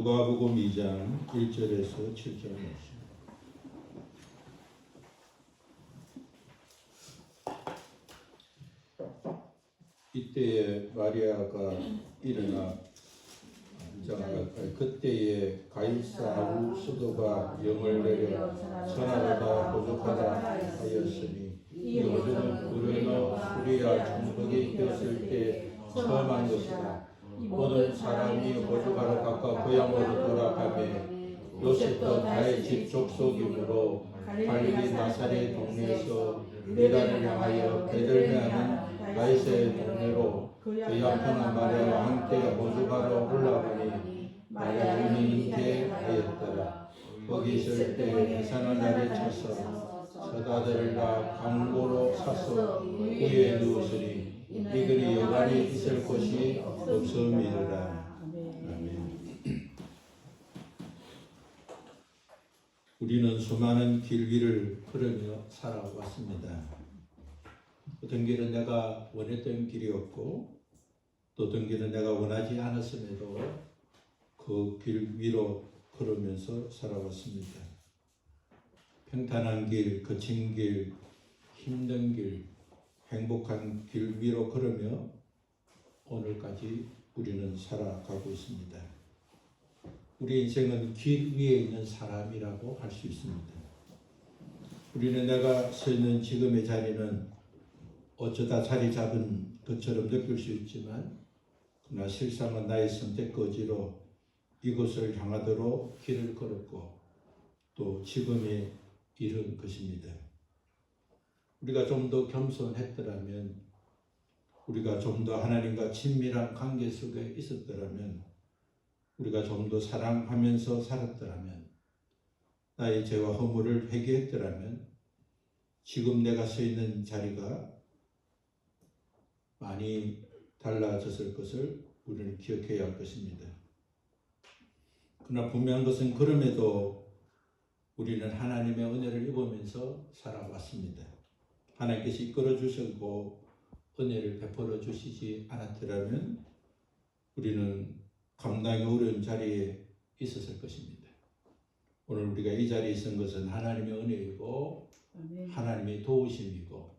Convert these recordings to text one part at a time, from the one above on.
누가복음 2장 1절에서 7절 말씀. 이때에 마리아가 일어나 그때에 가이사 아구스도가 영을 내려 선하다 부족하다 하였으니 이 모두는 우르노 수리아 정복이 되었을 때 처음 한 것이다. 모든 사람이 호주가로 각각 고향으로 돌아가며 요셉도 다의 집 족속이므로 갈릴리 나사렛 동네에서 유다를 향하여 베들레헴은 가이사의 동네로 그의 편한 마리아와 함께 호주가로 올라가니 마리아는 잉태하였더라. 거기 있을 때 해산한 날이 차서 서다들을 다 강고로 사서 위에 누웠으니 이들이 여간이 있을 곳이 없음이니라. 아멘. 우리는 수많은 길 위를 걸으며 살아왔습니다. 어떤 길은 내가 원했던 길이었고 또 어떤 길은 내가 원하지 않았음에도 그 길 위로 걸으면서 살아왔습니다. 평탄한 길, 거친 길, 힘든 길, 행복한 길 위로 걸으며 오늘까지 우리는 살아가고 있습니다. 우리 인생은 길 위에 있는 사람이라고 할 수 있습니다. 우리는 내가 서 있는 지금의 자리는 어쩌다 자리 잡은 것처럼 느낄 수 있지만 그러나 실상은 나의 선택거지로 이곳을 향하도록 길을 걸었고 또 지금에 이른 것입니다. 우리가 좀 더 겸손했더라면, 우리가 좀 더 하나님과 친밀한 관계 속에 있었더라면, 우리가 좀 더 사랑하면서 살았더라면, 나의 죄와 허물을 회개했더라면 지금 내가 서 있는 자리가 많이 달라졌을 것을 우리는 기억해야 할 것입니다. 그러나 분명한 것은 그럼에도 우리는 하나님의 은혜를 입으면서 살아왔습니다. 하나님께서 이끌어 주시고 은혜를 베풀어 주시지 않았더라면 우리는 감당이 어려운 자리에 있었을 것입니다. 오늘 우리가 이 자리에 있은 것은 하나님의 은혜이고 하나님의 도우심이고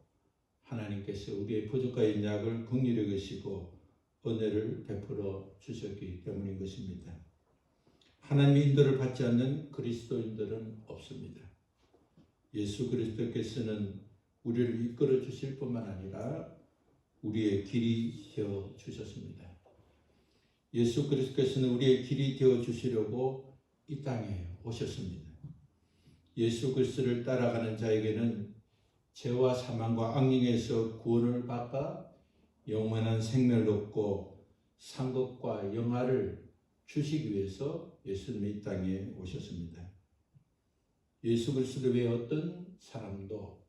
하나님께서 우리의 부족과 연약을 긍휼히 여기시고 은혜를 베풀어 주셨기 때문인 것입니다. 하나님의 인도를 받지 않는 그리스도인들은 없습니다. 예수 그리스도께서는 우리를 이끌어 주실 뿐만 아니라 우리의 길이 되어 주셨습니다. 예수 그리스도께서는 우리의 길이 되어 주시려고 이 땅에 오셨습니다. 예수 그리스도를 따라가는 자에게는 죄와 사망과 악령에서 구원을 받아 영원한 생명을 얻고 상급과 영화를 주시기 위해서 예수님이 이 땅에 오셨습니다. 예수 그리스도 외에 어떤 사람도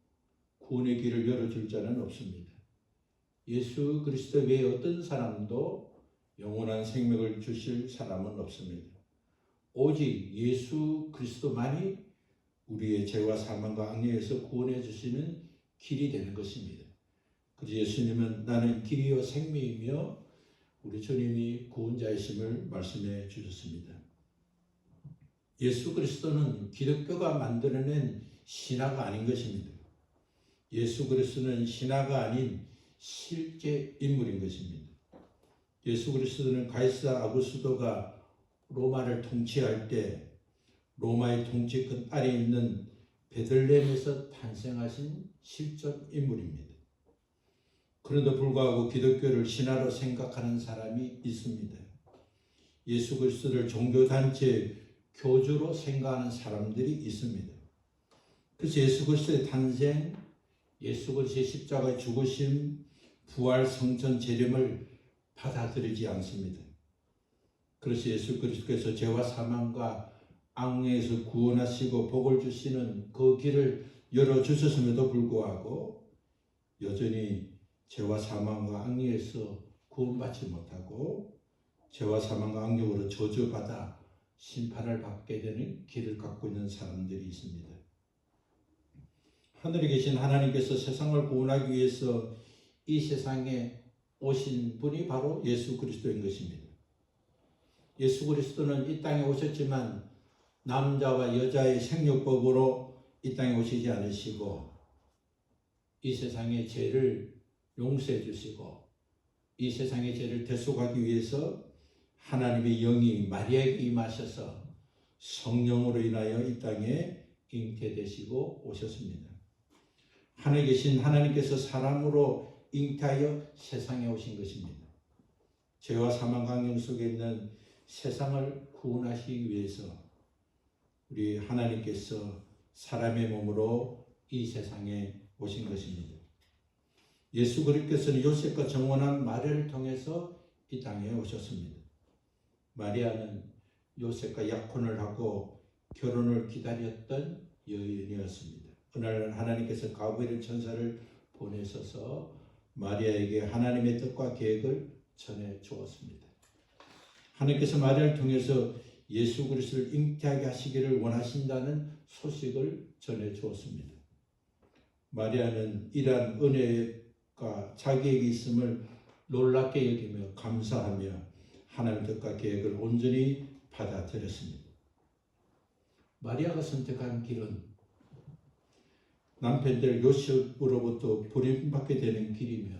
구원의 길을 열어줄 자는 없습니다. 예수 그리스도 외에 어떤 사람도 영원한 생명을 주실 사람은 없습니다. 오직 예수 그리스도만이 우리의 죄와 사망과 악령에서 구원해 주시는 길이 되는 것입니다. 그래서 예수님은 나는 길이요 생명이며 우리 주님이 구원자이심을 말씀해 주셨습니다. 예수 그리스도는 기독교가 만들어낸 신화가 아닌 것입니다. 예수 그리스도는 신화가 아닌 실제 인물인 것입니다. 예수 그리스도는 가이사 아구스도가 로마를 통치할 때 로마의 통치 끝 아래 있는 베들레헴에서 탄생하신 실존 인물입니다. 그런데도 불구하고 기독교를 신화로 생각하는 사람이 있습니다. 예수 그리스도를 종교단체 교주로 생각하는 사람들이 있습니다. 그래서 예수 그리스도의 탄생, 예수 그리스도의 십자가의 죽으심, 부활, 성천, 재림을 받아들이지 않습니다. 그래서 예수 그리스도께서 죄와 사망과 악령에서 구원하시고 복을 주시는 그 길을 열어주셨음에도 불구하고 여전히 죄와 사망과 악령에서 구원받지 못하고 죄와 사망과 악령으로 저주받아 심판을 받게 되는 길을 갖고 있는 사람들이 있습니다. 하늘에 계신 하나님께서 세상을 구원하기 위해서 이 세상에 오신 분이 바로 예수 그리스도인 것입니다. 예수 그리스도는 이 땅에 오셨지만 남자와 여자의 생육법으로 이 땅에 오시지 않으시고 이 세상의 죄를 용서해 주시고 이 세상의 죄를 대속하기 위해서 하나님의 영이 마리아에게 임하셔서 성령으로 인하여 이 땅에 잉태되시고 오셨습니다. 하늘에 계신 하나님께서 사람으로 잉태하여 세상에 오신 것입니다. 죄와 사망 광영 속에 있는 세상을 구원하시기 위해서 우리 하나님께서 사람의 몸으로 이 세상에 오신 것입니다. 예수 그리스도께서는 요셉과 정혼한 마리아를 통해서 이 땅에 오셨습니다. 마리아는 요셉과 약혼을 하고 결혼을 기다렸던 여인이었습니다. 어느 날 하나님께서 가브리엘 천사를 보내셔서 마리아에게 하나님의 뜻과 계획을 전해 주었습니다. 하나님께서 마리아를 통해서 예수 그리스도를 잉태하게 하시기를 원하신다는 소식을 전해 주었습니다. 마리아는 이러한 은혜가 자기에게 있음을 놀랍게 여기며 감사하며 하나님의 뜻과 계획을 온전히 받아들였습니다. 마리아가 선택한 길은 남편들 요셉으로부터 버림받게 되는 길이며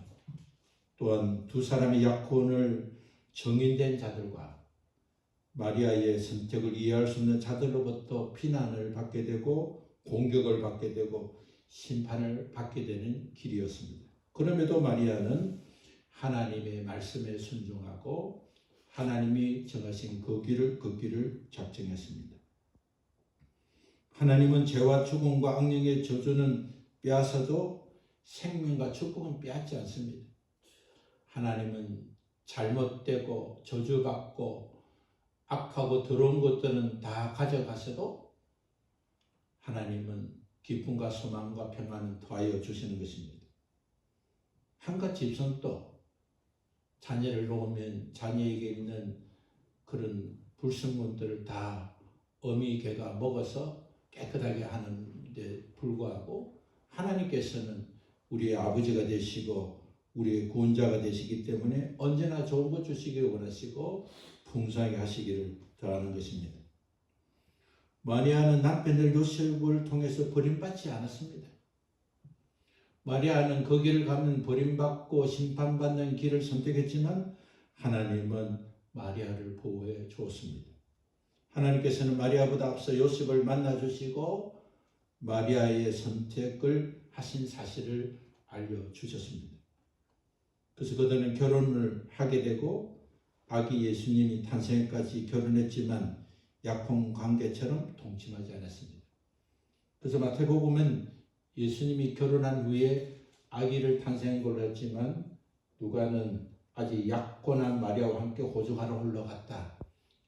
또한 두 사람의 약혼을 정인된 자들과 마리아의 선택을 이해할 수 없는 자들로부터 비난을 받게 되고 공격을 받게 되고 심판을 받게 되는 길이었습니다. 그럼에도 마리아는 하나님의 말씀에 순종하고 하나님이 정하신 그 길을 걷기를 작정했습니다. 하나님은 죄와 죽음과 악령의 저주는 빼앗아도 생명과 축복은 빼앗지 않습니다. 하나님은 잘못되고 저주받고 악하고 더러운 것들은 다 가져가셔도 하나님은 기쁨과 소망과 평안을 더하여 주시는 것입니다. 한갓 집성도 자녀를 놓으면 자녀에게 있는 그런 불순물들을 다 어미 개가 먹어서 깨끗하게 하는데 불구하고 하나님께서는 우리의 아버지가 되시고 우리의 구원자가 되시기 때문에 언제나 좋은 것 주시기를 원하시고 풍성하게 하시기를 더하는 것입니다. 마리아는 남편들 요셉을 통해서 버림받지 않았습니다. 마리아는 그 길을 가면 버림받고 심판받는 길을 선택했지만 하나님은 마리아를 보호해 주었습니다. 하나님께서는 마리아보다 앞서 요셉을 만나주시고 마리아의 선택을 하신 사실을 알려주셨습니다. 그래서 그들은 결혼을 하게 되고 아기 예수님이 탄생까지 결혼했지만 약혼 관계처럼 동침하지 않았습니다. 그래서 마태복음은 예수님이 결혼한 후에 아기를 탄생한 걸로 했지만 누가는 아직 약혼한 마리아와 함께 호적하러 올라갔다.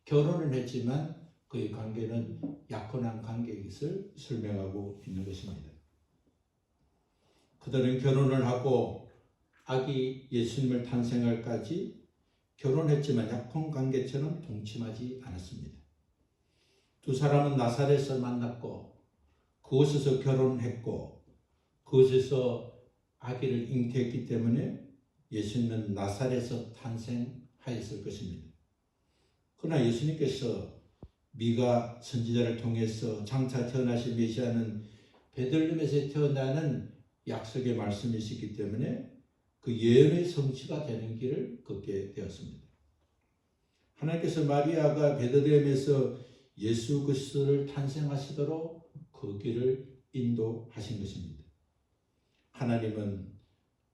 결혼을 했지만 그의 관계는 약혼한 관계인 것을 설명하고 있는 것입니다. 그들은 결혼을 하고 아기 예수님을 탄생할까지 결혼했지만 약혼 관계처럼 동침하지 않았습니다. 두 사람은 나사렛에서 만났고 그곳에서 결혼했고 그곳에서 아기를 잉태했기 때문에 예수님은 나사렛에서 탄생하였을 것입니다. 그러나 예수님께서 미가 선지자를 통해서 장차 태어나실 메시아는 베들레헴에서 태어나는 약속의 말씀이시기 때문에 그 예언의 성취가 되는 길을 걷게 되었습니다. 하나님께서 마리아가 베들레헴에서 예수 그리스도를 탄생하시도록 그 길을 인도하신 것입니다. 하나님은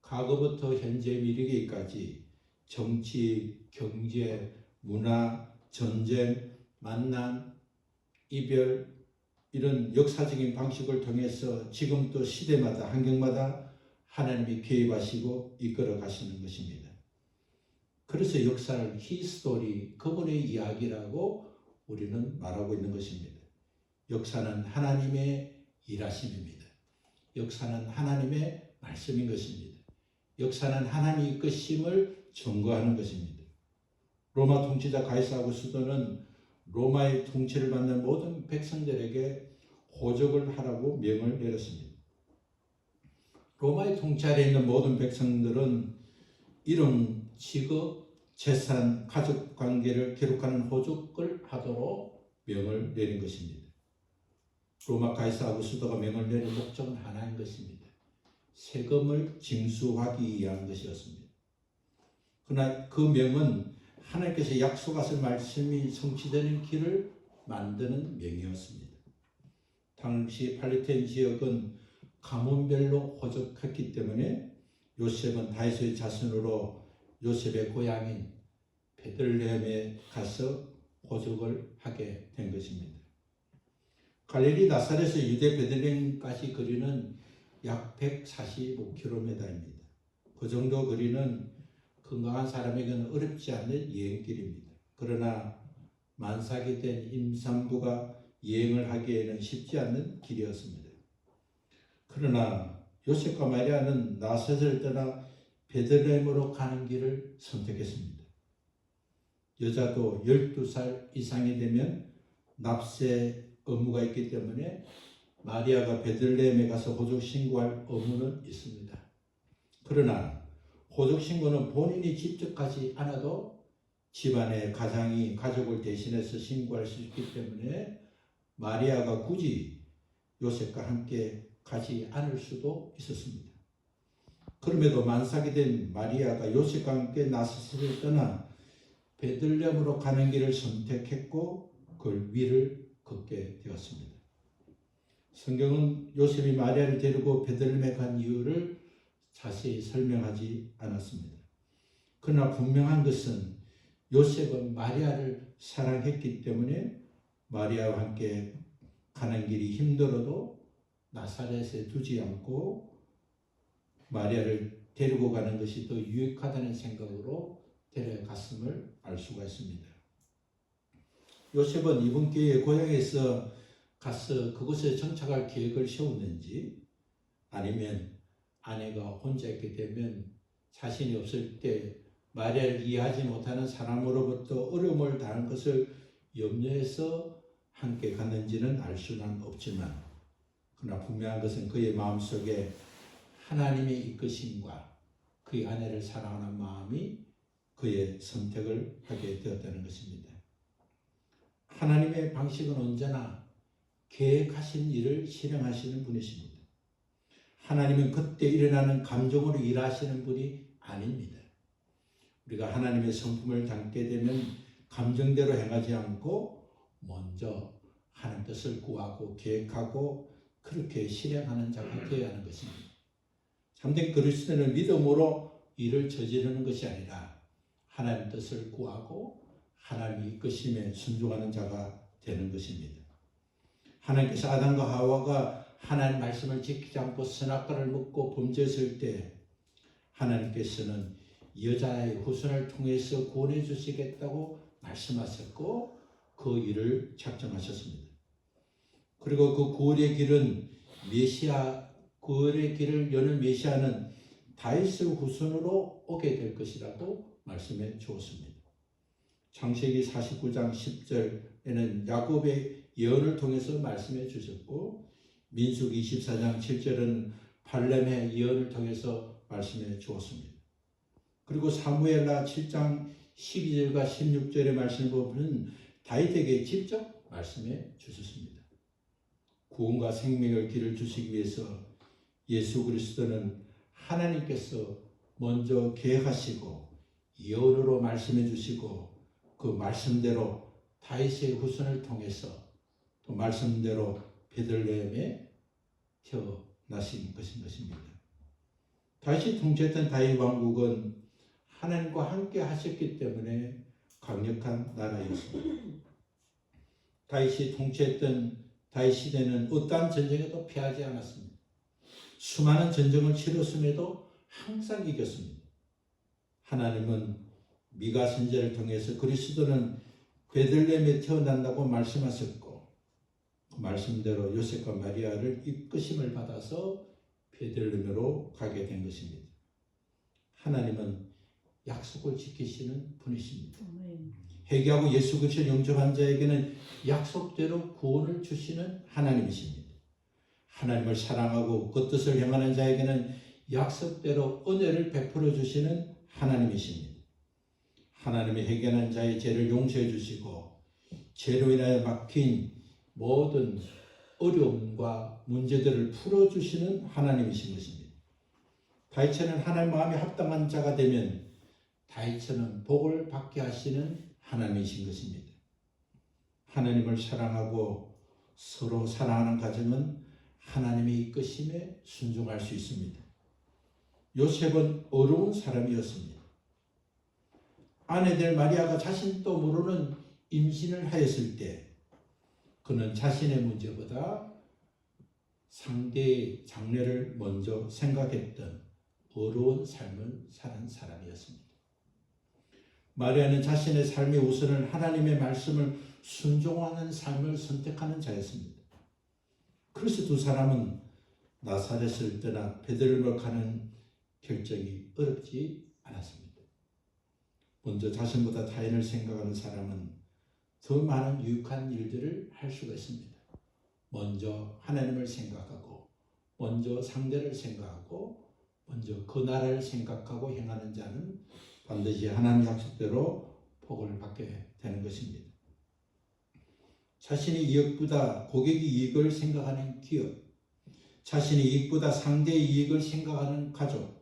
과거부터 현재 미래기까지 정치, 경제, 문화, 전쟁, 만남, 이별 이런 역사적인 방식을 통해서 지금도 시대마다 환경마다 하나님이 개입하시고 이끌어 가시는 것입니다. 그래서 역사를 히스토리, 그분의 이야기라고 우리는 말하고 있는 것입니다. 역사는 하나님의 일하심입니다. 역사는 하나님의 말씀인 것입니다. 역사는 하나님의 이끄심을 증거하는 것입니다. 로마 통치자 가이사 아구스토는 로마의 통치를 받는 모든 백성들에게 호적을 하라고 명을 내렸습니다. 로마의 통치 아래 있는 모든 백성들은 이름, 직업, 재산, 가족 관계를 기록하는 호족을 하도록 명을 내린 것입니다. 로마 가이사 아구스도가 명을 내린 목적은 하나인 것입니다. 세금을 징수하기 위한 것이었습니다. 그러나 그 명은 하나님께서 약속하신 말씀이 성취되는 길을 만드는 명이었습니다. 당시 팔레스타인 지역은 가문별로 호적했기 때문에 요셉은 다윗의 자손으로 요셉의 고향인 베들레헴에 가서 호적을 하게 된 것입니다. 갈릴리 나사렛에서 유대 베들레헴까지 거리는 약 145km입니다. 그 정도 거리는 건강한 사람에게는 어렵지 않는 여행길입니다. 그러나 만삭이 된 임산부가 여행을 하기에는 쉽지 않는 길이었습니다. 그러나 요셉과 마리아는 나사렛을 떠나 베들레헴으로 가는 길을 선택했습니다. 여자도 12살 이상이 되면 납세 의무가 있기 때문에 마리아가 베들레헴에 가서 호적 신고할 의무는 있습니다. 그러나 호적 신고는 본인이 직접 가지 않아도 집안의 가장이 가족을 대신해서 신고할 수 있기 때문에 마리아가 굳이 요셉과 함께 가지 않을 수도 있었습니다. 그럼에도 만삭이 된 마리아가 요셉과 함께 나사렛을 떠나 베들레헴으로 가는 길을 선택했고 그 위를 걷게 되었습니다. 성경은 요셉이 마리아를 데리고 베들레헴에 간 이유를 자세히 설명하지 않았습니다. 그러나 분명한 것은 요셉은 마리아를 사랑했기 때문에 마리아와 함께 가는 길이 힘들어도 나사렛에 두지 않고 마리아를 데리고 가는 것이 더 유익하다는 생각으로 데려갔음을 알 수가 있습니다. 요셉은 이번 기회에 고향에서 가서 그곳에 정착할 계획을 세웠는지 아니면 아내가 혼자 있게 되면 자신이 없을 때 마리아를 이해하지 못하는 사람으로부터 어려움을 당할 것을 염려해서 함께 갔는지는 알 수는 없지만 그러나 분명한 것은 그의 마음속에 하나님의 이끄심과 그의 아내를 사랑하는 마음이 그의 선택을 하게 되었다는 것입니다. 하나님의 방식은 언제나 계획하신 일을 실행하시는 분이십니다. 하나님은 그때 일어나는 감정으로 일하시는 분이 아닙니다. 우리가 하나님의 성품을 담게 되면 감정대로 행하지 않고 먼저 하나님 뜻을 구하고 계획하고 그렇게 실행하는 자가 되어야 하는 것입니다. 참된 그리스도는 믿음으로 일을 저지르는 것이 아니라 하나님 뜻을 구하고 하나님의 이끄심에 순종하는 자가 되는 것입니다. 하나님께서 아담과 하와가 하나님 말씀을 지키지 않고 선악과를 먹고 범죄했을 때 하나님께서는 여자의 후손을 통해서 구원해 주시겠다고 말씀하셨고 그 일을 작정하셨습니다. 그리고 그 구원의 길은 구원의 길을 여는 메시아는 다윗의 후손으로 오게 될 것이라고 말씀해 주었습니다. 창세기 49장 10절에는 야곱의 예언을 통해서 말씀해 주셨고 민수기 24장 7절은 발람의 예언을 통해서 말씀해 주었습니다. 그리고 사무엘하 7장 12절과 16절의 말씀을 보면 다윗에게 직접 말씀해 주셨습니다. 구원과 생명의 길을 주시기 위해서 예수 그리스도는 하나님께서 먼저 계획하시고 예언으로 말씀해 주시고 그 말씀대로 다윗의 후손을 통해서 또 말씀대로 베들레헴에 태어나신 것입니다. 다윗이 통치했던 다윗 왕국은 하나님과 함께 하셨기 때문에 강력한 나라였습니다. 다윗이 통치했던 다윗 시대는 어떠한 전쟁에도 패하지 않았습니다. 수많은 전쟁을 치렀음에도 항상 이겼습니다. 하나님은 미가 선지자를 통해서 그리스도는 베들레헴에 태어난다고 말씀하셨고 그 말씀대로 요셉과 마리아를 이끄심을 받아서 베들레헴으로 가게 된 것입니다. 하나님은 약속을 지키시는 분이십니다. 회개하고 예수 그리스도를 영접한 자에게는 약속대로 구원을 주시는 하나님이십니다. 하나님을 사랑하고 그 뜻을 행하는 자에게는 약속대로 은혜를 베풀어 주시는 하나님이십니다. 하나님의 해결한 자의 죄를 용서해 주시고 죄로 인하여 막힌 모든 어려움과 문제들을 풀어주시는 하나님이신 것입니다. 다윗처럼 하나님 마음에 합당한 자가 되면 다윗처럼 복을 받게 하시는 하나님이신 것입니다. 하나님을 사랑하고 서로 사랑하는 가정은 하나님의 이끄심에 순종할 수 있습니다. 요셉은 어려운 사람이었습니다. 아내들 마리아가 자신도 모르는 임신을 하였을 때 그는 자신의 문제보다 상대의 장래를 먼저 생각했던 어려운 삶을 사는 사람이었습니다. 마리아는 자신의 삶의 우선을 하나님의 말씀을 순종하는 삶을 선택하는 자였습니다. 그래서 두 사람은 나사렛을 떠나 베들레헴을 가는 결정이 어렵지 않았습니다. 먼저 자신보다 타인을 생각하는 사람은 더 많은 유익한 일들을 할 수가 있습니다. 먼저 하나님을 생각하고 먼저 상대를 생각하고 먼저 그 나라를 생각하고 행하는 자는 반드시 하나님 약속대로 복을 받게 되는 것입니다. 자신의 이익보다 고객의 이익을 생각하는 기업, 자신의 이익보다 상대의 이익을 생각하는 가족,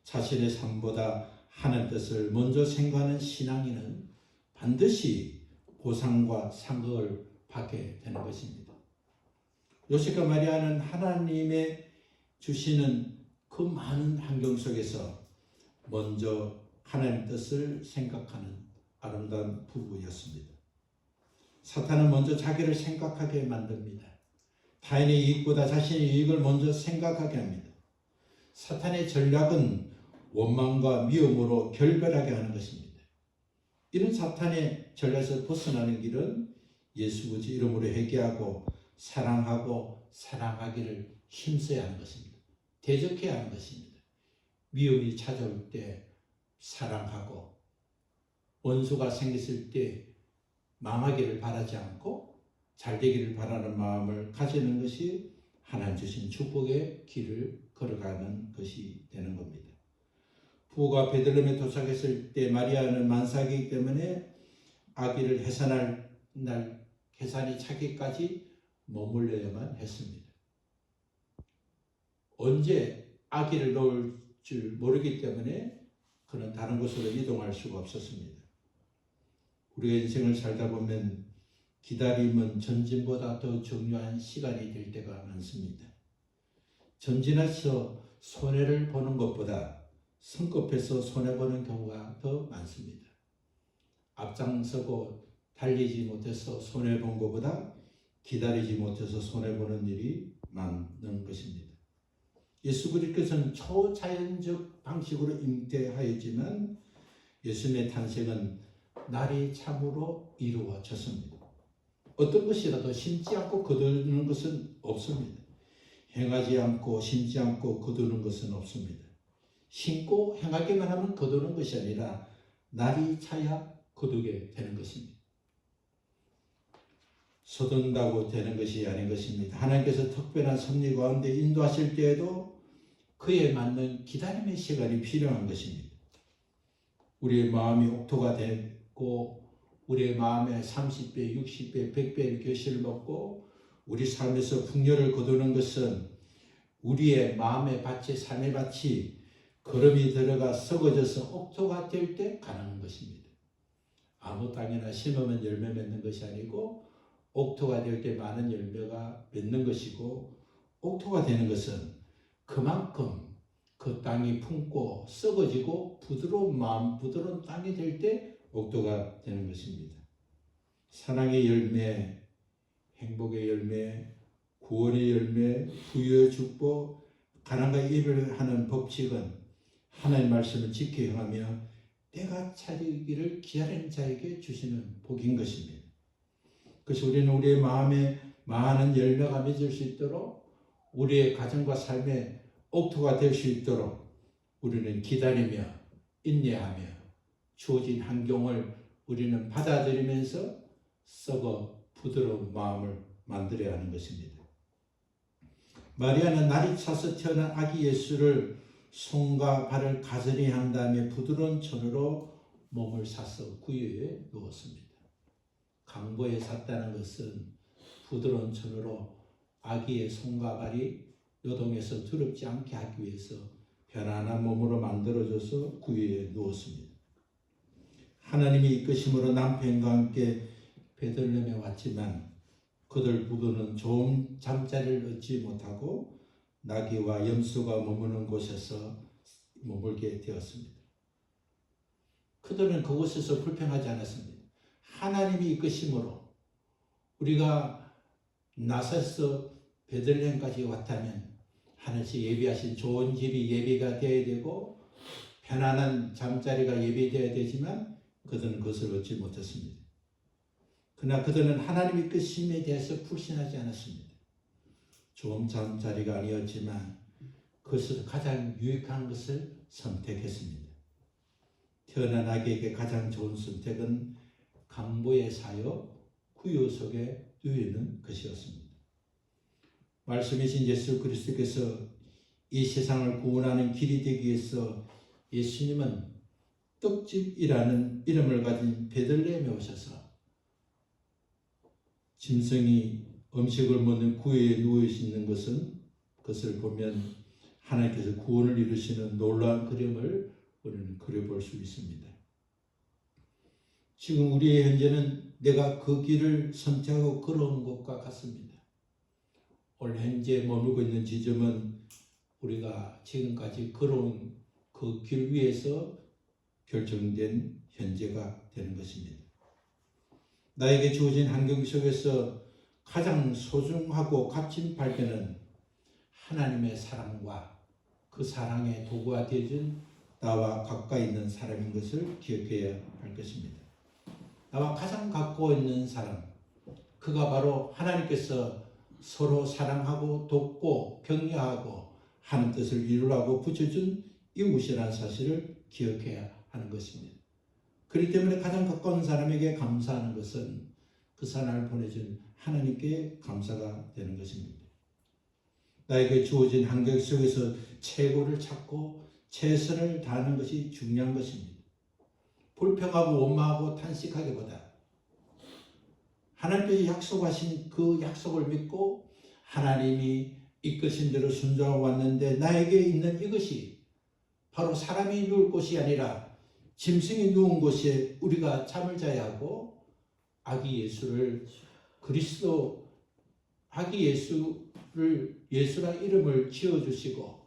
자신의 삶보다 하나님 뜻을 먼저 생각하는 신앙인은 반드시 보상과 상급을 받게 되는 것입니다. 요셉과 마리아는 하나님의 주시는 그 많은 환경 속에서 먼저 하나님 뜻을 생각하는 아름다운 부부였습니다. 사탄은 먼저 자기를 생각하게 만듭니다. 타인의 이익보다 자신의 이익을 먼저 생각하게 합니다. 사탄의 전략은 원망과 미움으로 결별하게 하는 것입니다. 이런 사탄의 전략에서 벗어나는 길은 예수 그리스도 이름으로 회개하고 사랑하고 사랑하기를 힘써야 하는 것입니다. 대적해야 하는 것입니다. 미움이 찾아올 때 사랑하고 원수가 생겼을 때 망하기를 바라지 않고 잘되기를 바라는 마음을 가지는 것이 하나님 주신 축복의 길을 걸어가는 것이 되는 겁니다. 부부가 베들레헴에 도착했을 때 마리아는 만삭이기 때문에 아기를 해산할 날 해산이 차기까지 머물러야만 했습니다. 언제 아기를 놓을 줄 모르기 때문에 그는 다른 곳으로 이동할 수가 없었습니다. 우리가 인생을 살다 보면 기다림은 전진보다 더 중요한 시간이 될 때가 많습니다. 전진해서 손해를 보는 것보다 성급해서 손해보는 경우가 더 많습니다. 앞장서고 달리지 못해서 손해본 것보다 기다리지 못해서 손해보는 일이 많은 것입니다. 예수 그리스도께서는 초자연적 방식으로 잉태하였지만 예수님의 탄생은 날이 참으로 이루어졌습니다. 어떤 것이라도 심지 않고 거두는 것은 없습니다. 행하지 않고 심지 않고 거두는 것은 없습니다. 심고 행하기만 하면 거두는 것이 아니라 날이 차야 거두게 되는 것입니다. 서둔다고 되는 것이 아닌 것입니다. 하나님께서 특별한 섭리 가운데 인도하실 때에도 그에 맞는 기다림의 시간이 필요한 것입니다. 우리의 마음이 옥토가 되고 우리의 마음에 30배, 60배, 100배의 결실을 먹고 우리 삶에서 풍요를 거두는 것은 우리의 마음의 밭이 삶의 밭이 거름이 들어가 썩어져서 옥토가 될 때 가능한 것입니다. 아무 땅이나 심으면 열매 맺는 것이 아니고 옥토가 될 때 많은 열매가 맺는 것이고 옥토가 되는 것은 그만큼 그 땅이 품고 썩어지고 부드러운 마음, 부드러운 땅이 될 때 옥토가 되는 것입니다. 사랑의 열매, 행복의 열매, 구원의 열매, 부유의 축복, 가난과 이별하는 법칙은 하나님의 말씀을 지켜 행하며 때가 차리기를 기다리는 자에게 주시는 복인 것입니다. 그래서 우리는 우리의 마음에 많은 열매가 맺을 수 있도록 우리의 가정과 삶의 옥토가 될 수 있도록 우리는 기다리며 인내하며 주어진 환경을 우리는 받아들이면서 썩어 부드러운 마음을 만들어야 하는 것입니다. 마리아는 날이 차서 태어난 아기 예수를 손과 발을 가지런히 한 다음에 부드러운 천으로 몸을 사서 구유에 누웠습니다. 강보에 샀다는 것은 부드러운 천으로 아기의 손과 발이 요동해서 두렵지 않게 하기 위해서 편안한 몸으로 만들어져서 구유에 누웠습니다. 하나님이 이끄심으로 남편과 함께 베들레헴에 왔지만 그들 부부는 좋은 잠자리를 얻지 못하고 나귀와 염소가 머무는 곳에서 머물게 되었습니다. 그들은 그곳에서 불평하지 않았습니다. 하나님이 이끄심으로 우리가 나서서 베들레헴까지 왔다면 하나님께서 예비하신 좋은 집이 예비가 되어야 되고 편안한 잠자리가 예비되어야 되지만 그들은 그것을 얻지 못했습니다. 그러나 그들은 하나님의 이끄심에 대해서 불신하지 않았습니다. 좋은 잠자리가 아니었지만 그것에서 가장 유익한 것을 선택했습니다. 태어난 아기에게 가장 좋은 선택은 강보에 사여 구유 속에 누이는 것이었습니다. 말씀이신 예수 그리스도께서 이 세상을 구원하는 길이 되기 위해서 예수님은 떡집이라는 이름을 가진 베들레헴에 오셔서 짐승이 음식을 먹는 구유에 누워 있는 그것을 보면 하나님께서 구원을 이루시는 놀라운 그림을 우리는 그려볼 수 있습니다. 지금 우리의 현재는 내가 그 길을 선택하고 걸어온 것과 같습니다. 오늘 현재 머물고 있는 지점은 우리가 지금까지 걸어온 그 길 위에서 결정된 현재가 되는 것입니다. 나에게 주어진 환경 속에서 가장 소중하고 값진 발견은 하나님의 사랑과 그 사랑의 도구가 되어준 나와 가까이 있는 사람인 것을 기억해야 할 것입니다. 나와 가장 가까워 있는 사람, 그가 바로 하나님께서 서로 사랑하고 돕고 격려하고 하는 뜻을 이루라고 붙여준 이웃이라는 사실을 기억해야 하는 것입니다. 그렇기 때문에 가장 가까운 사람에게 감사하는 것은 그 사람을 보내준 하나님께 감사가 되는 것입니다. 나에게 주어진 환경 속에서 최고를 찾고 최선을 다하는 것이 중요한 것입니다. 불평하고 원망하고 탄식하기보다 하나님께서 약속하신 그 약속을 믿고 하나님이 이끄신 대로 순종하고 왔는데 나에게 있는 이것이 바로 사람이 누울 곳이 아니라 짐승이 누운 곳에 우리가 잠을 자야 하고 아기 예수를 그리스도 아기 예수라 이름을 지어주시고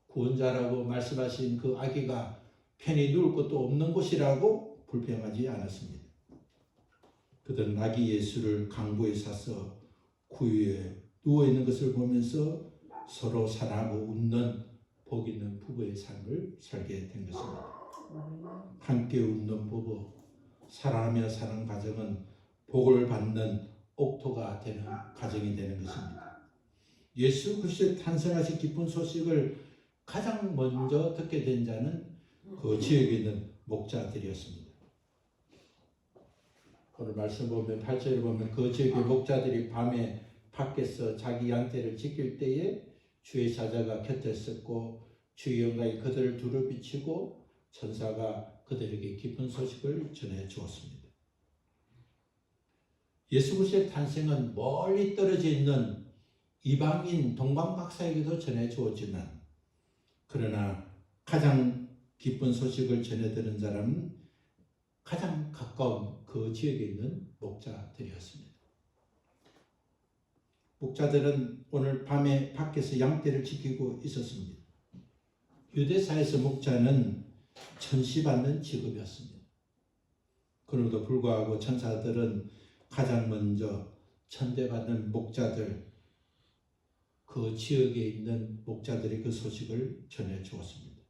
구원자라고 말씀하신 그 아기가 편히 누울 곳도 없는 곳이라고 불평하지 않았습니다. 그들은 아기 예수를 강보에 사서 구유에 누워있는 것을 보면서 서로 사랑하고 웃는 복 있는 부부의 삶을 살게 된 것입니다. 함께 웃는 부부, 사랑하며 사는 가정은 복을 받는 옥토가 되는 가정이 되는 것입니다. 예수 그리스도의 탄생하신 기쁜 소식을 가장 먼저 듣게 된 자는 그 지역에 있는 목자들이었습니다. 오늘 말씀 보면 8절에 보면 그 지역의 목자들이 밤에 밖에서 자기 양떼를 지킬 때에 주의 사자가 곁에 섰고 주의 영광이 그들을 두루 비치고 천사가 그들에게 기쁜 소식을 전해 주었습니다. 예수 그리스도의 탄생은 멀리 떨어져 있는 이방인 동방박사에게도 전해 주었지만 그러나 가장 기쁜 소식을 전해 들은 사람은 가장 가까운 그 지역에 있는 목자들이었습니다. 목자들은 오늘 밤에 밖에서 양떼를 지키고 있었습니다. 유대사에서 목자는 천시받는 직업이었습니다. 그럼에도 불구하고 천사들은 가장 먼저 천대받는 목자들, 그 지역에 있는 목자들이 그 소식을 전해 주었습니다.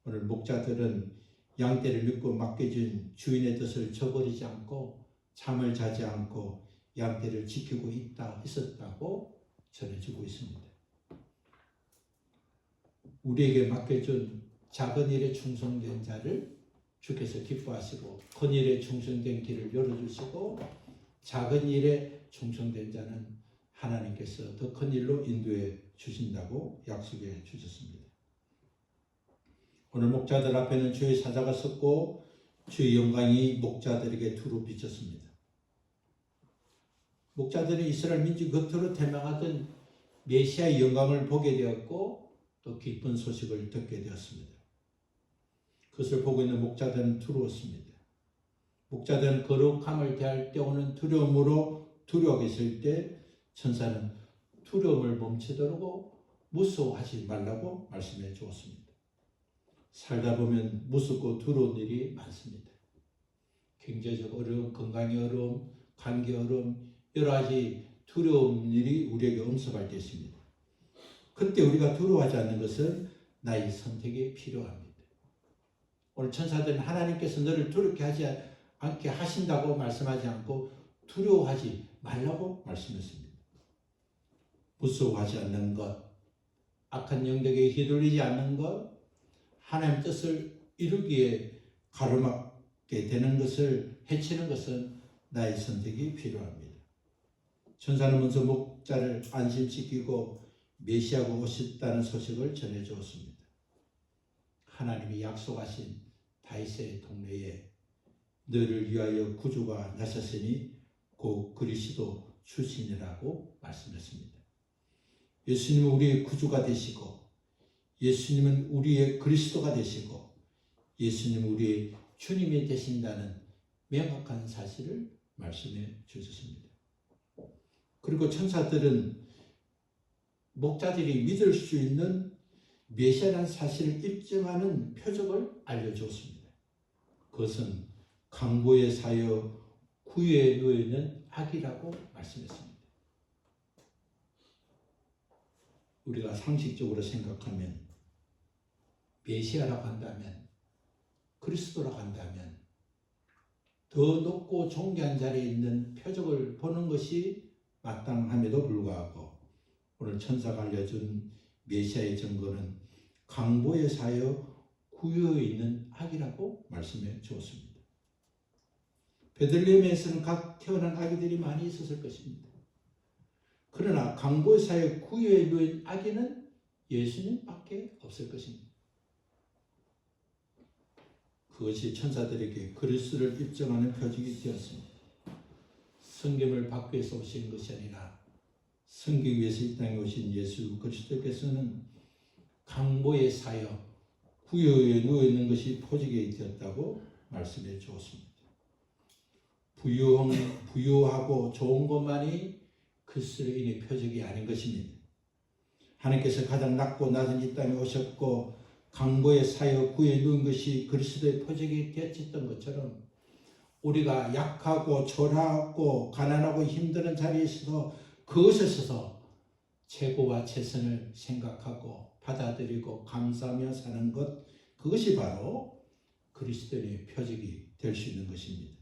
오늘 목자들은 양떼를 믿고 맡겨진 주인의 뜻을 저버리지 않고 잠을 자지 않고 양떼를 지키고 있었다고 전해주고 있습니다. 우리에게 맡겨준 작은 일에 충성된 자를 주께서 기뻐하시고 큰 일에 충성된 길을 열어주시고 작은 일에 충성된 자는 하나님께서 더 큰 일로 인도해 주신다고 약속해 주셨습니다. 오늘 목자들 앞에는 주의 사자가 섰고 주의 영광이 목자들에게 두루 비쳤습니다. 목자들은 이스라엘 민족 겉으로 대망하던 메시아의 영광을 보게 되었고 또 기쁜 소식을 듣게 되었습니다. 그것을 보고 있는 목자들은 두려웠습니다. 목자들은 거룩함을 대할 때 오는 두려움으로 두려워 있을 때 천사는 두려움을 멈추도록 무서워하지 말라고 말씀해 주었습니다. 살다 보면 무섭고 두려운 일이 많습니다. 경제적 어려움, 건강의 어려움, 관계 어려움, 여러 가지 두려운 일이 우리에게 엄습할 때 있습니다. 그때 우리가 두려워하지 않는 것은 나의 선택이 필요합니다. 오늘 천사들은 하나님께서 너를 두렵게 하지 않게 하신다고 말씀하지 않고 두려워하지 말라고 말씀했습니다. 무서워하지 않는 것, 악한 영역에 휘둘리지 않는 것, 하나님의 뜻을 이루기에 가로막게 되는 것을 해치는 것은 나의 선택이 필요합니다. 천사는 먼저 목자를 안심시키고 메시아가 오셨다는 소식을 전해주었습니다. 하나님이 약속하신 다윗의 동네에 너를 위하여 구주가 나셨으니 곧 그리스도 출신이라고 말씀했습니다. 예수님은 우리의 구주가 되시고 예수님은 우리의 그리스도가 되시고 예수님은 우리의 주님이 되신다는 명확한 사실을 말씀해 주셨습니다. 그리고 천사들은 목자들이 믿을 수 있는 메시아라는 사실을 입증하는 표적을 알려주었습니다. 그것은 강보에 사여 구유에 놓여있는 악이라고 말씀했습니다. 우리가 상식적으로 생각하면 메시아라고 한다면 그리스도라고 한다면 더 높고 존귀한 자리에 있는 표적을 보는 것이 마땅함에도 불구하고 오늘 천사가 알려준 메시아의 증거는 강보에 사여 구유에 있는 악이라고 말씀해 주었습니다. 베들레헴에서는 각 태어난 아기들이 많이 있었을 것입니다. 그러나 강보에 사여 구유에 놓인 아기는 예수님밖에 없을 것입니다. 그것이 천사들에게 그리스도를 입증하는 표적이 되었습니다. 성경을 받기 위해서 오신 것이 아니라 섬기기 위해서 이 땅에 오신 예수 그리스도께서는 강보에 사여 구유에 누워있는 것이 표적이 되었다고 말씀해 주었습니다. 부유하고 좋은 것만이 그리스도로 인해 표적이 아닌 것입니다. 하나님께서 가장 낮고 낮은 이 땅에 오셨고 강보에 사여 구유에 누운 것이 그리스도의 표적이 되었던 것처럼 우리가 약하고 초라하고 가난하고 힘든 자리에 있어서 그것에 있어서 최고와 최선을 생각하고 받아들이고 감사하며 사는 것, 그것이 바로 그리스도의 표적이 될 수 있는 것입니다.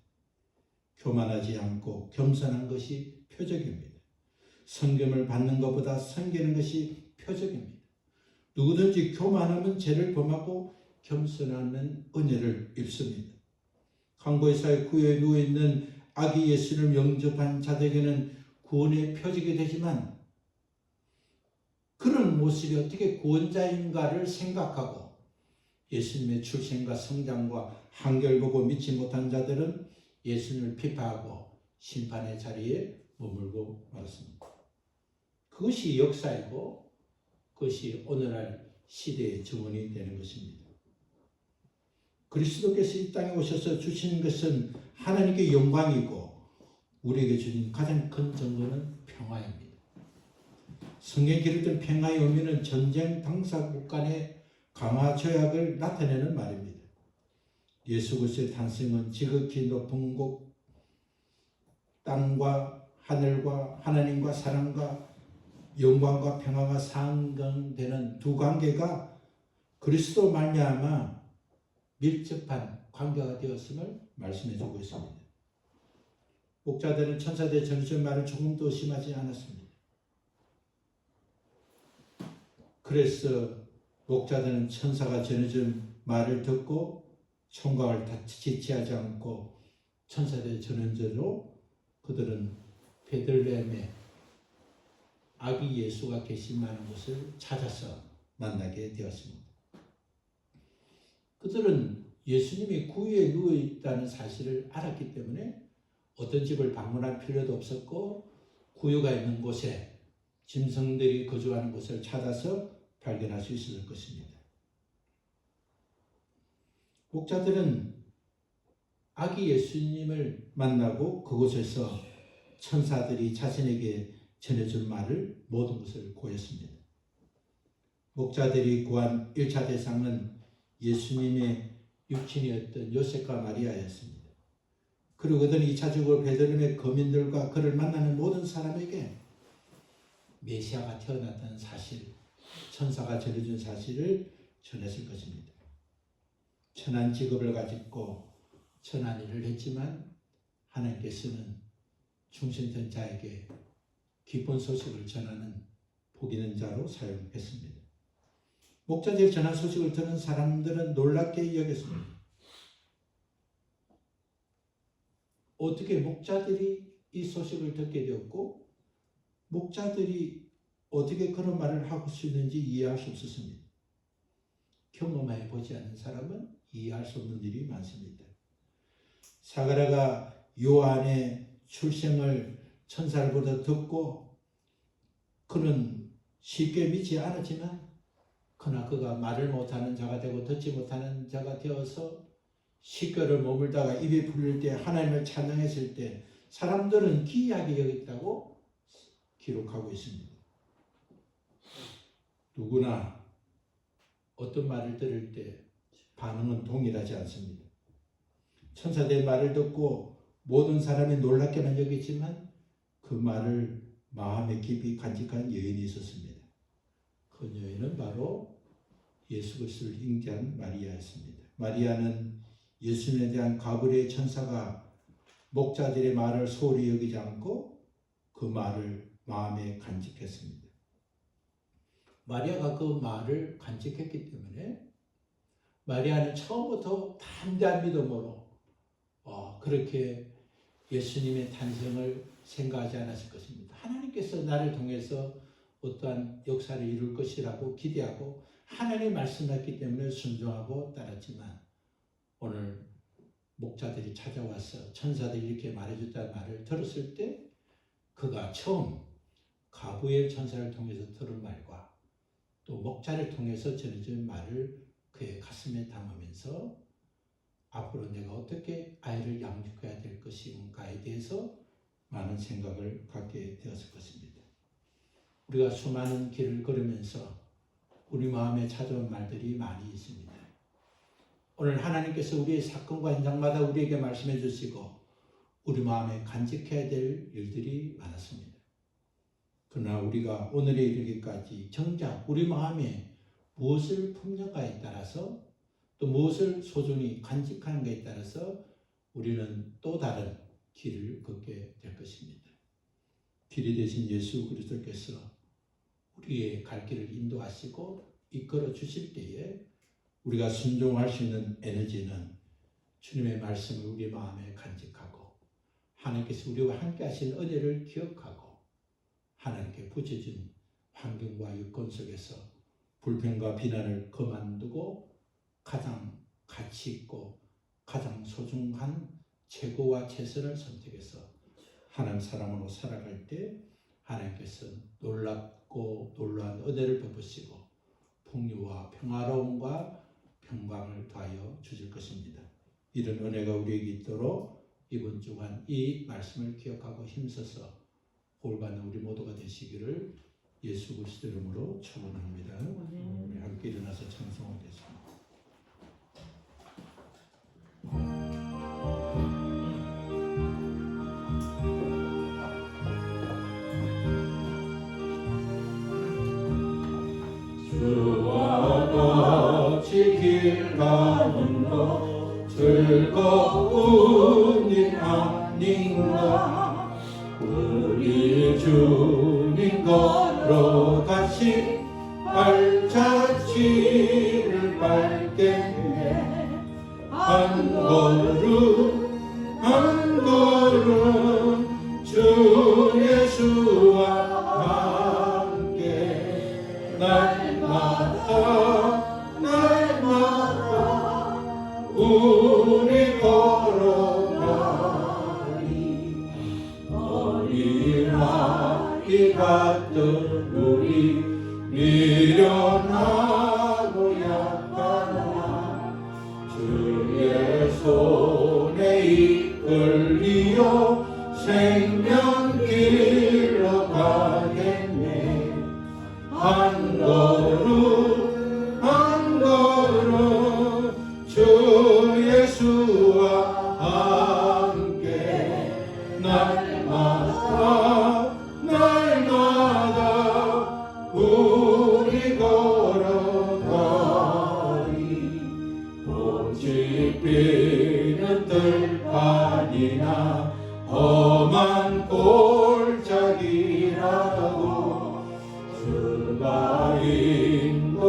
교만하지 않고 겸손한 것이 표적입니다. 섬김을 받는 것보다 섬기는 것이 표적입니다. 누구든지 교만하면 죄를 범하고 겸손하면 은혜를 입습니다. 강보의 사이 구유에 누워있는 아기 예수를 영접한 자들에게는 구원의 표적이 되지만 그런 모습이 어떻게 구원자인가를 생각하고 예수님의 출생과 성장과 한결 보고 믿지 못한 자들은 예수님을 비판하고 심판의 자리에 머물고 말았습니다. 그것이 역사이고 그것이 오늘날 시대의 증언이 되는 것입니다. 그리스도께서 이 땅에 오셔서 주신 것은 하나님께 영광이고 우리에게 주신 가장 큰 증거는 평화입니다. 성경에 기록된 평화의 의미는 전쟁 당사국 간의 강화 조약을 나타내는 말입니다. 예수 그리스도의 탄생은 지극히 높은 곳 땅과 하늘과 하나님과 사랑과 영광과 평화가 상응되는 두 관계가 그리스도 말미암아 밀접한 관계가 되었음을 말씀해주고 있습니다. 목자들은 천사들의 전해준 말을 조금도 의심하지 않았습니다. 그래서 목자들은 천사가 전해준 말을 듣고 총각을 다 지체하지 않고 천사들의 전언대로 그들은 베들레헴에 아기 예수가 계신 많은 곳을 찾아서 만나게 되었습니다. 그들은 예수님이 구유에 누워 있다는 사실을 알았기 때문에 어떤 집을 방문할 필요도 없었고 구유가 있는 곳에 짐승들이 거주하는 곳을 찾아서 발견할 수 있었을 것입니다. 목자들은 아기 예수님을 만나고 그곳에서 천사들이 자신에게 전해준 말을 모든 것을 고했습니다. 목자들이 구한 1차 대상은 예수님의 육친이었던 요셉과 마리아였습니다. 그리고 그들은 2차적으로 베들레헴의 거민들과 그를 만나는 모든 사람에게 메시아가 태어났다는 사실, 천사가 전해준 사실을 전했을 것입니다. 천한 직업을 가지고 천한 일을 했지만 하나님께서는 중심된 자에게 기쁜 소식을 전하는 복 있는 자로 사용했습니다. 목자들이 전한 소식을 들은 사람들은 놀랍게 여겼습니다. 어떻게 목자들이 이 소식을 듣게 되었고 목자들이 어떻게 그런 말을 하고 수 있는지 이해할 수 없었습니다. 경험해 보지 않은 사람은 이해할 수 없는 일이 많습니다. 사가랴가 요한의 출생을 천사로부터 듣고 그는 쉽게 믿지 않았지만 그러나 그가 말을 못하는 자가 되고 듣지 못하는 자가 되어서 10개월을 머물다가 입이 풀릴 때 하나님을 찬양했을 때 사람들은 기이하게 여겼다고 기록하고 있습니다. 누구나 어떤 말을 들을 때 반응은 동일하지 않습니다. 천사들의 말을 듣고 모든 사람이 놀랍게만 여겼지만 그 말을 마음에 깊이 간직한 여인이 있었습니다. 그 여인은 바로 예수 그리스도를 잉태한 마리아였습니다. 마리아는 예수님에 대한 가브리엘 천사가 목자들의 말을 소홀히 여기지 않고 그 말을 마음에 간직했습니다. 마리아가 그 말을 간직했기 때문에 마리아는 처음부터 담대한 믿음으로 그렇게 예수님의 탄생을 생각하지 않았을 것입니다. 하나님께서 나를 통해서 어떠한 역사를 이룰 것이라고 기대하고 하나님의 말씀했기 때문에 순종하고 따랐지만 오늘 목자들이 찾아와서 천사들이 이렇게 말해줬다는 말을 들었을 때 그가 처음 가브리엘 천사를 통해서 들은 말과 또 목자를 통해서 전해진 말을 그의 가슴에 담으면서 앞으로 내가 어떻게 아이를 양육해야 될 것인가에 대해서 많은 생각을 갖게 되었을 것입니다. 우리가 수많은 길을 걸으면서 우리 마음에 찾아온 말들이 많이 있습니다. 오늘 하나님께서 우리의 사건과 현장마다 우리에게 말씀해 주시고 우리 마음에 간직해야 될 일들이 많았습니다. 그러나 우리가 오늘에 이르기까지 정작 우리 마음에 무엇을 품는가에 따라서 또 무엇을 소중히 간직하는가에 따라서 우리는 또 다른 길을 걷게 될 것입니다. 길이 되신 예수 그리스도께서 우리의 갈 길을 인도하시고 이끌어 주실 때에 우리가 순종할 수 있는 에너지는 주님의 말씀을 우리 마음에 간직하고 하나님께서 우리와 함께 하신 은혜를 기억하고 하나님께 부여준 환경과 여건 속에서 불평과 비난을 그만두고 가장 가치 있고 가장 소중한 최고와 최선을 선택해서 하나님 사람으로 살아갈 때 하나님께서 놀랍고 놀라운 은혜를 베푸시고 풍요와 평화로움과 평강을 더하여 주실 것입니다. 이런 은혜가 우리에게 있도록 이번 주간 이 말씀을 기억하고 힘써서 복받는 우리 모두가 되시기를 예수 그리스도 이름으로 축원합니다. 우리 함께 일어나서 찬송하겠습니다. 주와 같이 길 가는 것 즐거운 일 아닌가 우리 주님 걸어가신 발자취를 밟게 한 걸음 한 걸음 주 예수와 함께 날마다 날마다 햇빛 같던 우리 미련하고 약하나 주의 손에 이끌리어 생명길로 가겠네. 한 걸음 한 걸음 주 예수와 함께 날마다 날마다 우리 걸어가리. 꽃이 피는 들판이나 험한 골짜기라도 주가 인도하는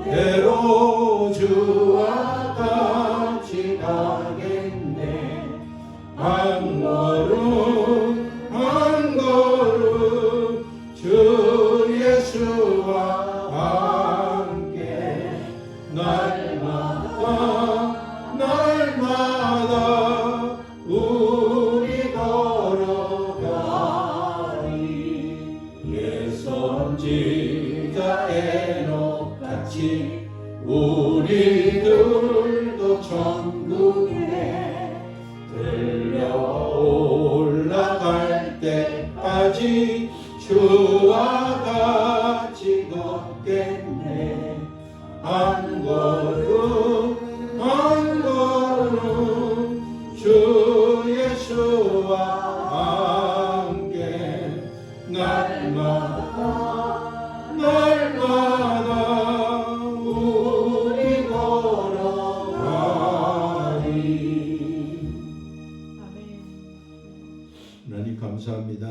대로 주와 같이 가겠네. 한 걸음 한 걸음 주 예수와 함께 날마다 날마다 우리 걸어가리. 옛 선지자 에녹같이 우리들도 천국에 들려 올라갈 때까지 주와 같이 걷겠네. 한 걸음 한 걸음 주 예수와 함께 날마다 날마다 우리 걸어가리. 하나님 감사합니다.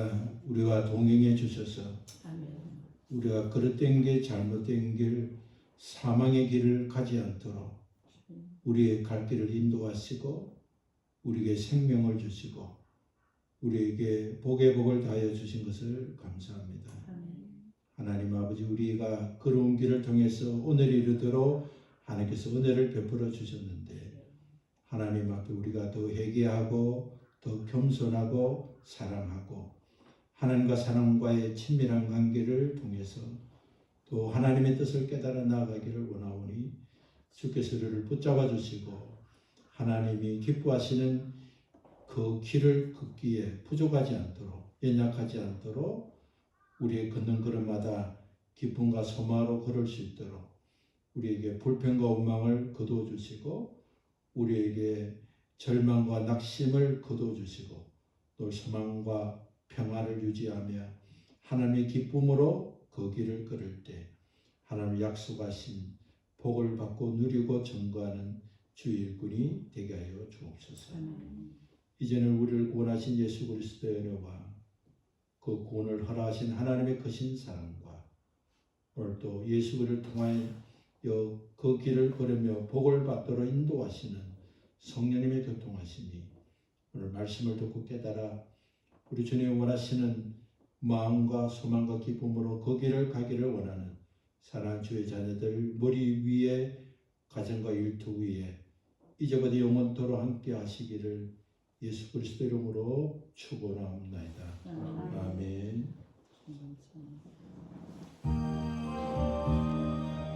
우리와 동행해 주셔서 우리가 그릇된 게 잘못된 길 사망의 길을 가지 않도록 우리의 갈 길을 인도하시고 우리에게 생명을 주시고 우리에게 복의 복을 다하여 주신 것을 감사합니다. 하나님 아버지, 우리가 걸어온 길을 통해서 오늘 이르도록 하나님께서 은혜를 베풀어 주셨는데 하나님 앞에 우리가 더 회개하고 더 겸손하고 사랑하고 하나님과 사람과의 친밀한 관계를 통해서 또 하나님의 뜻을 깨달아 나아가기를 원하오니 주께서 우리를 붙잡아 주시고 하나님이 기뻐하시는 그 길을 걷기에 부족하지 않도록 연약하지 않도록 우리의 걷는 걸음마다 기쁨과 소망으로 걸을 수 있도록 우리에게 불평과 원망을 거두어 주시고 우리에게 절망과 낙심을 거두어 주시고 또 소망과 평화를 유지하며 하나님의 기쁨으로 그 길을 걸을 때 하나님 약속하신 복을 받고 누리고 증거하는 주 일꾼이 되게 하여 주옵소서. 이제는 우리를 구원하신 예수 그리스도의 은혜와 그 구원을 허락하신 하나님의 크신 사랑과 오늘 또 예수 그리스도를 통하여 그 길을 걸으며 복을 받도록 인도하시는 성령님의 교통하심이 오늘 말씀을 듣고 깨달아 우리 주님이 원하시는 마음과 소망과 기쁨으로 그 길을 가기를 원하는 사랑하는 주의 자녀들 머리 위에 가정과 일터 위에 이제부터 영원토록 함께 하시기를 예수 그리스도 이름으로 축원하옵나이다. 아멘.